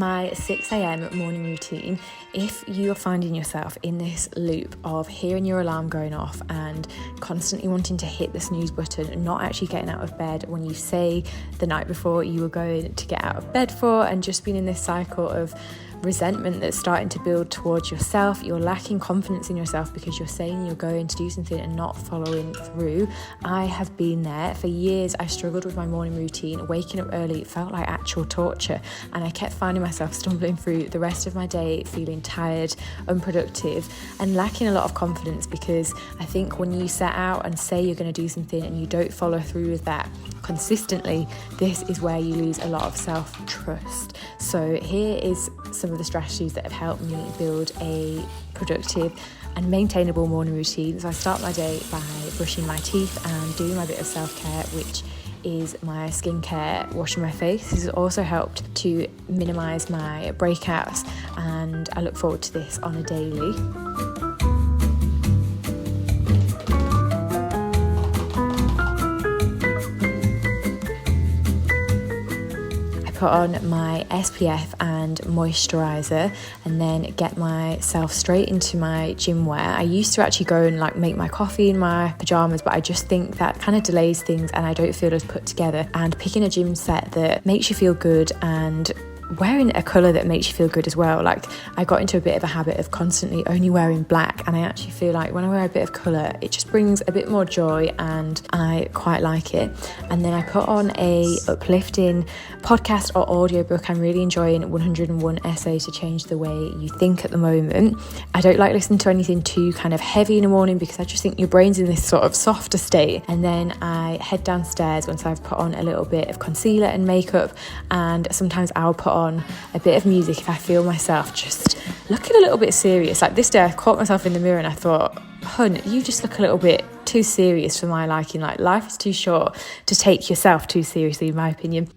my 6 a.m. morning routine. If you're finding yourself in this loop of hearing your alarm going off and constantly wanting to hit the snooze button and not actually getting out of bed when you say the night before you were going to get out of bed for, and just being in this cycle of resentment that's starting to build towards yourself, you're lacking confidence in yourself because you're saying you're going to do something and not following through. I have been there. For years I struggled with my morning routine. Waking up early felt like actual torture, and I kept finding myself stumbling through the rest of my day feeling tired, unproductive, and lacking a lot of confidence, because I think when you set out and say you're going to do something and you don't follow through with that consistently, this is where you lose a lot of self-trust. So here is some of the strategies that have helped me build a productive and maintainable morning routine. So I start my day by brushing my teeth and doing my bit of self-care, which is my skincare, washing my face. This has also helped to minimise my breakouts, and I look forward to this on a daily. Put on my SPF and moisturiser, and then get myself straight into my gym wear. I used to actually go and make my coffee in my pyjamas, but I just think that kind of delays things and I don't feel as put together. And picking a gym set that makes you feel good and wearing a colour that makes you feel good as well. I got into a bit of a habit of constantly only wearing black, and I actually feel like when I wear a bit of colour it just brings a bit more joy and I quite like it. And then I put on a uplifting podcast or audiobook. I'm really enjoying 101 Essays to Change the Way You Think at the moment. I don't like listening to anything too kind of heavy in the morning because I just think your brain's in this sort of softer state. And then I head downstairs once I've put on a little bit of concealer and makeup, and sometimes I'll put on a bit of music if I feel myself just looking a little bit serious. Like this day I caught myself in the mirror and I thought, hun, you just look a little bit too serious for my liking. Life is too short to take yourself too seriously, in my opinion.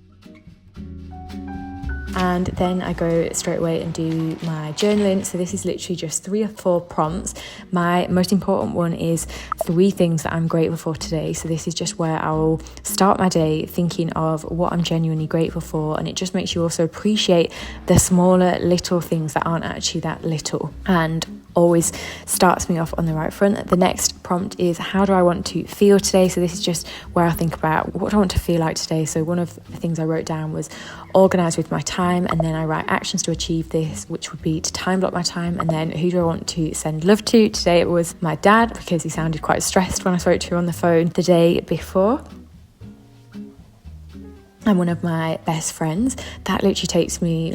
And then I go straight away and do my journaling. So this is literally just 3 or 4 prompts. My most important one is 3 things that I'm grateful for today. So this is just where I'll start my day thinking of what I'm genuinely grateful for, and it just makes you also appreciate the smaller little things that aren't actually that little, and always starts me off on the right front. The next prompt is, how do I want to feel today? So this is just where I think about what I want to feel like today. So one of the things I wrote down was organise with my time, and then I write actions to achieve this, which would be to time block my time. And then who do I want to send love to? Today it was my dad, because he sounded quite stressed when I spoke to him on the phone the day before. And one of my best friends. That literally takes me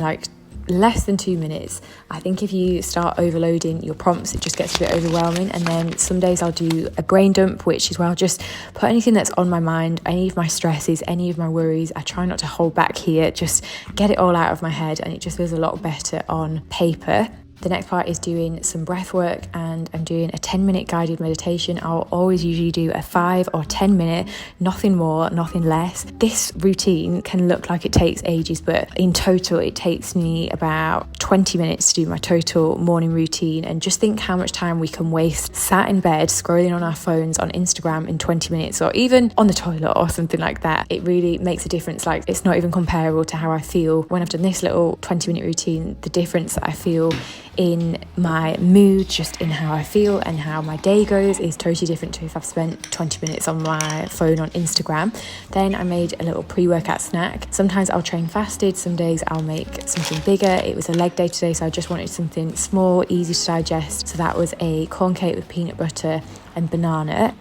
less than 2 minutes. I think if you start overloading your prompts, it just gets a bit overwhelming. And then some days I'll do a brain dump, which is where I'll just put anything that's on my mind, any of my stresses, any of my worries. I try not to hold back here, just get it all out of my head, and it just feels a lot better on paper. The next part is doing some breath work, and I'm doing a 10-minute guided meditation. I'll always usually do a 5 or 10 minute, nothing more, nothing less. This routine can look like it takes ages, but in total it takes me about 20 minutes to do my total morning routine. And just think how much time we can waste sat in bed scrolling on our phones on Instagram in 20 minutes, or even on the toilet or something like that. It really makes a difference. It's not even comparable to how I feel when I've done this little 20-minute routine. The difference that I feel in my mood, just in how I feel and how my day goes, is totally different to if I've spent 20 minutes on my phone on Instagram. Then I made a little pre-workout snack. Sometimes I'll train fasted, some days I'll make something bigger. It was a leg day today, so I just wanted something small, easy to digest. So that was a corn cake with peanut butter and banana.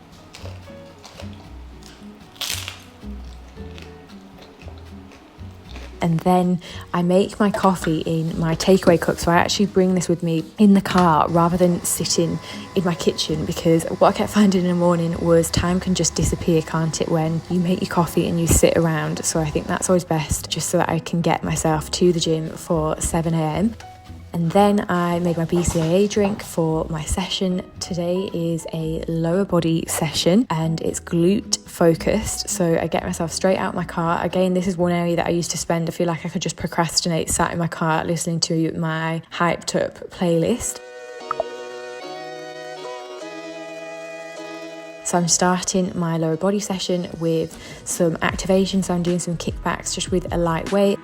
And then I make my coffee in my takeaway cup. So I actually bring this with me in the car rather than sitting in my kitchen, because what I kept finding in the morning was time can just disappear, can't it, when you make your coffee and you sit around. So I think that's always best, just so that I can get myself to the gym for 7 a.m. And then I made my BCAA drink for my session. Today is a lower body session and it's glute focused. So I get myself straight out my car. Again, this is one area that I used to spend. I feel like I could just procrastinate sat in my car listening to my hyped up playlist. So I'm starting my lower body session with some activation. So I'm doing some kickbacks just with a light weight.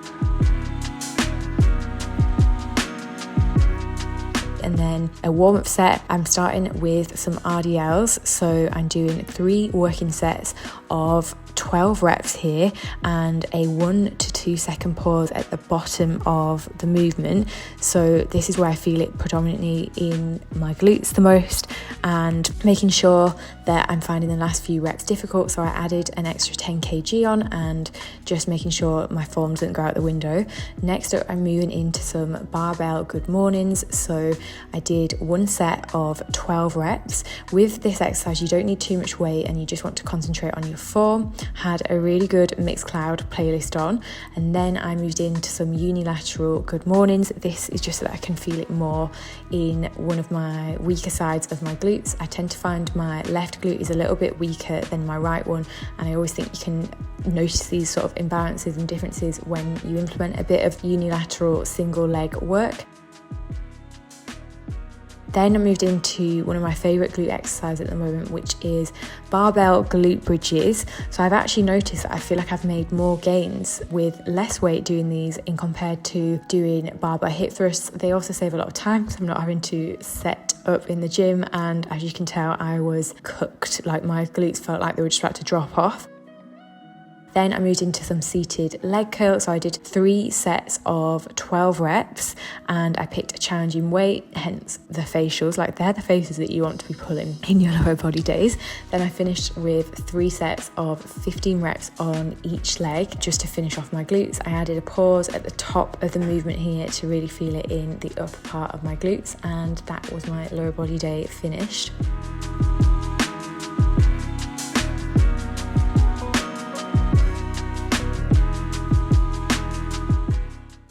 doing a warm-up set. I'm starting with some RDLs, so I'm doing 3 working sets of 12 reps here and a 1 to 2 second pause at the bottom of the movement. So this is where I feel it predominantly in my glutes the most, and making sure that I'm finding the last few reps difficult, so I added an extra 10 kg on and just making sure my form doesn't go out the window. Next up, I'm moving into some barbell good mornings. So I did 1 set of 12 reps. With this exercise, you don't need too much weight and you just want to concentrate on your form. Had a really good Mixcloud playlist on, and then I moved into some unilateral good mornings. This is just so that I can feel it more in one of my weaker sides of my glutes. I tend to find my left glute is a little bit weaker than my right one, and I always think you can notice these sort of imbalances and differences when you implement a bit of unilateral single leg work. Then I moved into one of my favourite glute exercises at the moment, which is barbell glute bridges. So I've actually noticed that I feel like I've made more gains with less weight doing these in compared to doing barbell hip thrusts. They also save a lot of time because I'm not having to set up in the gym, and as you can tell, I was cooked. Like, my glutes felt like they were just about to drop off. Then I moved into some seated leg curls. So I did 3 sets of 12 reps and I picked a challenging weight, hence the facials. Like, they're the faces that you want to be pulling in your lower body days. Then I finished with 3 sets of 15 reps on each leg just to finish off my glutes. I added a pause at the top of the movement here to really feel it in the upper part of my glutes, and that was my lower body day finished.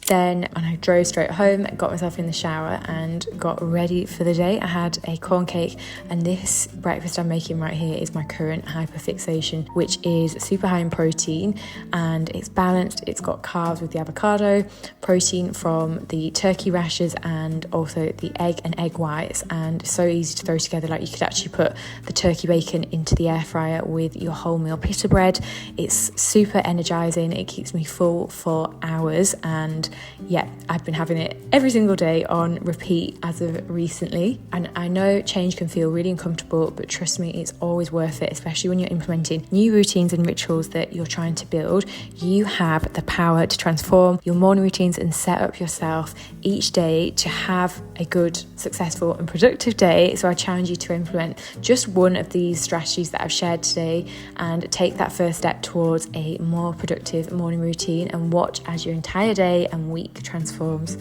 Then I drove straight home, got myself in the shower and got ready for the day. I had a corn cake, and this breakfast I'm making right here is my current hyperfixation, which is super high in protein and it's balanced. It's got carbs with the avocado, protein from the turkey rashers, and also the egg and egg whites, and so easy to throw together. Like, you could actually put the turkey bacon into the air fryer with your wholemeal pita bread. It's super energizing. It keeps me full for hours, and yeah, I've been having it every single day on repeat as of recently. And I know change can feel really uncomfortable, but trust me, it's always worth it, especially when you're implementing new routines and rituals that you're trying to build. You have the power to transform your morning routines and set up yourself each day to have a good, successful and productive day. So I challenge you to implement just one of these strategies that I've shared today and take that first step towards a more productive morning routine, and watch as your entire day and week transforms.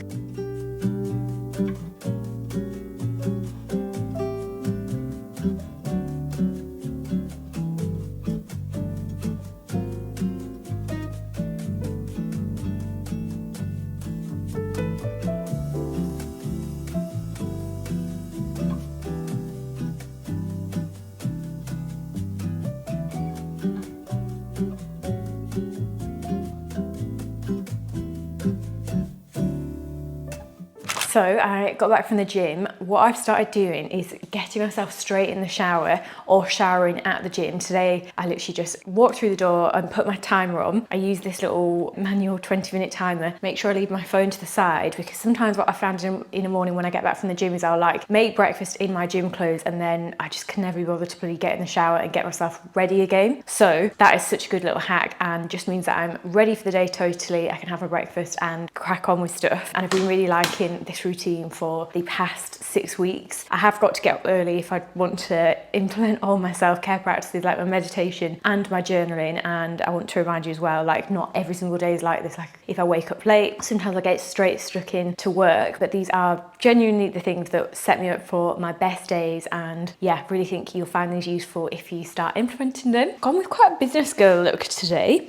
So I got back from the gym. What I've started doing is getting myself straight in the shower or showering at the gym. Today, I literally just walked through the door and put my timer on. I use this little manual 20-minute timer. Make sure I leave my phone to the side, because sometimes what I found in the morning when I get back from the gym is I'll like make breakfast in my gym clothes and then I just can never be bothered to bloody get in the shower and get myself ready again. So that is such a good little hack, and just means that I'm ready for the day totally. I can have my breakfast and crack on with stuff. And I've been really liking this routine for the past 6 weeks. I have got to get up early if I want to implement all my self-care practices, like my meditation and my journaling. And I want to remind you as well, like, not every single day is like this. Like, if I wake up late, sometimes I get straight stuck in to work, but these are genuinely the things that set me up for my best days. And yeah, really think you'll find these useful if you start implementing them. Gone with quite a business girl look today.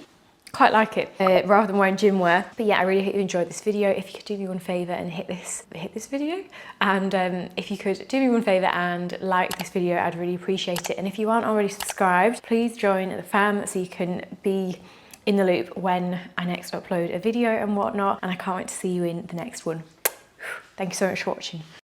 Quite like it, rather than wearing gym wear. But yeah, I really hope you enjoyed this video. If you could do me one favour and hit this video, and if you could do me one favour and like this video, I'd really appreciate it. And if you aren't already subscribed, please join the fam so you can be in the loop when I next upload a video and whatnot. And I can't wait to see you in the next one. Thank you so much for watching.